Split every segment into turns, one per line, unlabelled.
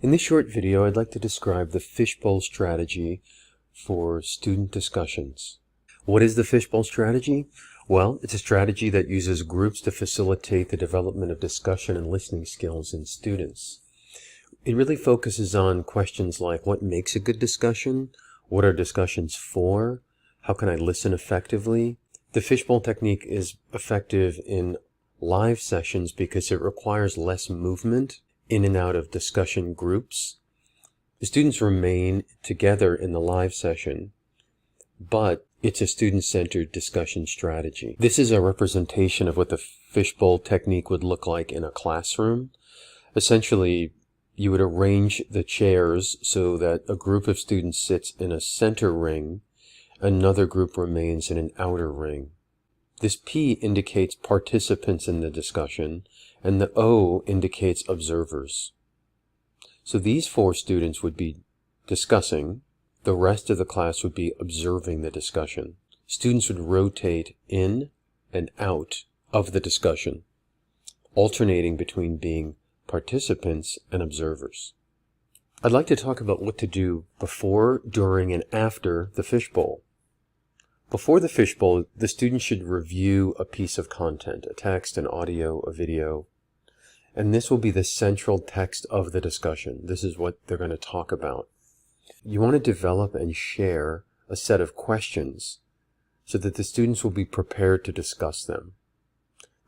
In this short video, I'd like to describe the Fishbowl strategy for student discussions. What is the Fishbowl strategy? Well, it's a strategy that uses groups to facilitate the development of discussion and listening skills in students. It really focuses on questions like what makes a good discussion, what are discussions for, how can I listen effectively. The Fishbowl technique is effective in live sessions because it requires less movement in and out of discussion groups. The students remain together in the live session, but it's a student-centered discussion strategy. This is a representation of what the Fishbowl technique would look like in a classroom. Essentially, you would arrange the chairs so that a group of students sits in a center ring, another group remains in an outer ring. This P indicates participants in the discussion, and the O indicates observers. So these four students would be discussing, the rest of the class would be observing the discussion. Students would rotate in and out of the discussion, alternating between being participants and observers. I'd like to talk about what to do before, during, and after the Fishbowl. Before the Fishbowl, the student should review a piece of content, a text, an audio, a video, and this will be the central text of the discussion. This is what they're going to talk about. You want to develop and share a set of questions so that the students will be prepared to discuss them.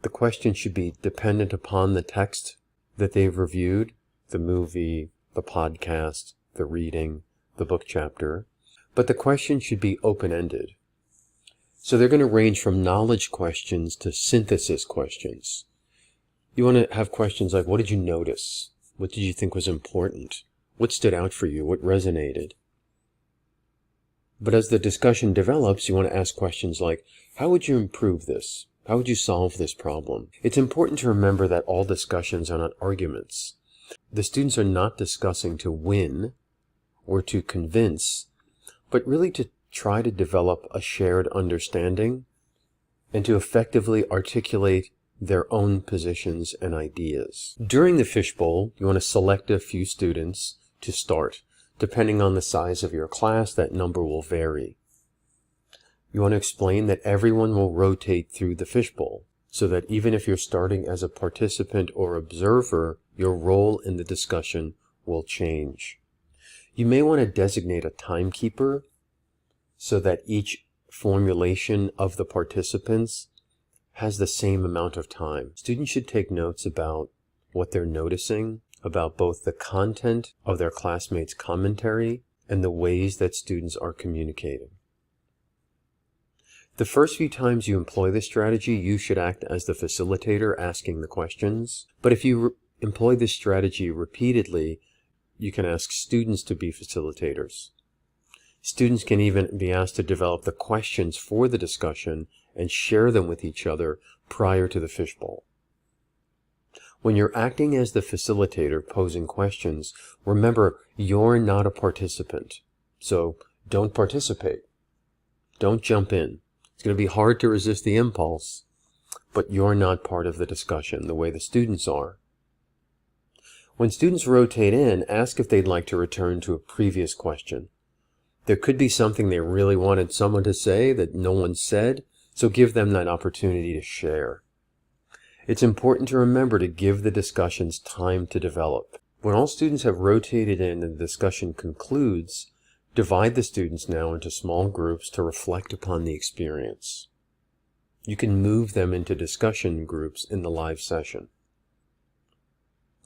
The questions should be dependent upon the text that they've reviewed, the movie, the podcast, the reading, the book chapter, but the questions should be open-ended. So they're going to range from knowledge questions to synthesis questions. You want to have questions like, what did you notice? What did you think was important? What stood out for you? What resonated? But as the discussion develops, you want to ask questions like, how would you improve this? How would you solve this problem? It's important to remember that all discussions are not arguments. The students are not discussing to win or to convince, but really to try to develop a shared understanding and to effectively articulate their own positions and ideas. During the Fishbowl, you want to select a few students to start. Depending on the size of your class, that number will vary. You want to explain that everyone will rotate through the Fishbowl, so that even if you're starting as a participant or observer, your role in the discussion will change. You may want to designate a timekeeper so that each formulation of the participants has the same amount of time. Students should take notes about what they're noticing, about both the content of their classmates' commentary and the ways that students are communicating. The first few times you employ this strategy, you should act as the facilitator asking the questions. But if you employ this strategy repeatedly, you can ask students to be facilitators. Students can even be asked to develop the questions for the discussion and share them with each other prior to the Fishbowl. When you're acting as the facilitator posing questions, remember you're not a participant. So don't participate. Don't jump in. It's going to be hard to resist the impulse, but you're not part of the discussion the way the students are. When students rotate in, ask if they'd like to return to a previous question. There could be something they really wanted someone to say that no one said, so give them that opportunity to share. It's important to remember to give the discussions time to develop. When all students have rotated in and the discussion concludes, divide the students now into small groups to reflect upon the experience. You can move them into discussion groups in the live session.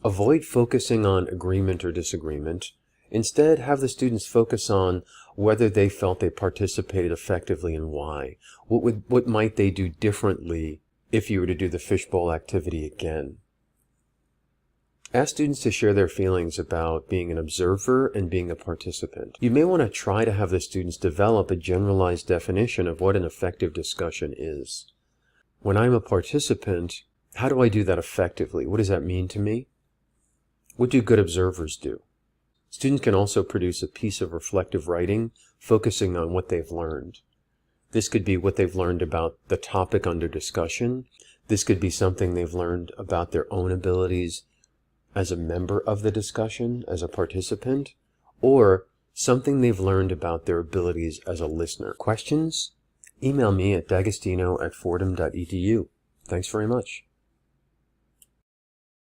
Avoid focusing on agreement or disagreement. Instead, have the students focus on whether they felt they participated effectively and why. What might they do differently if you were to do the Fishbowl activity again? Ask students to share their feelings about being an observer and being a participant. You may want to try to have the students develop a generalized definition of what an effective discussion is. When I'm a participant, how do I do that effectively? What does that mean to me? What do good observers do? Students can also produce a piece of reflective writing focusing on what they've learned. This could be what they've learned about the topic under discussion. This could be something they've learned about their own abilities as a member of the discussion, as a participant, or something they've learned about their abilities as a listener. Questions? Email me at d'agostino@fordham.edu. Thanks very much.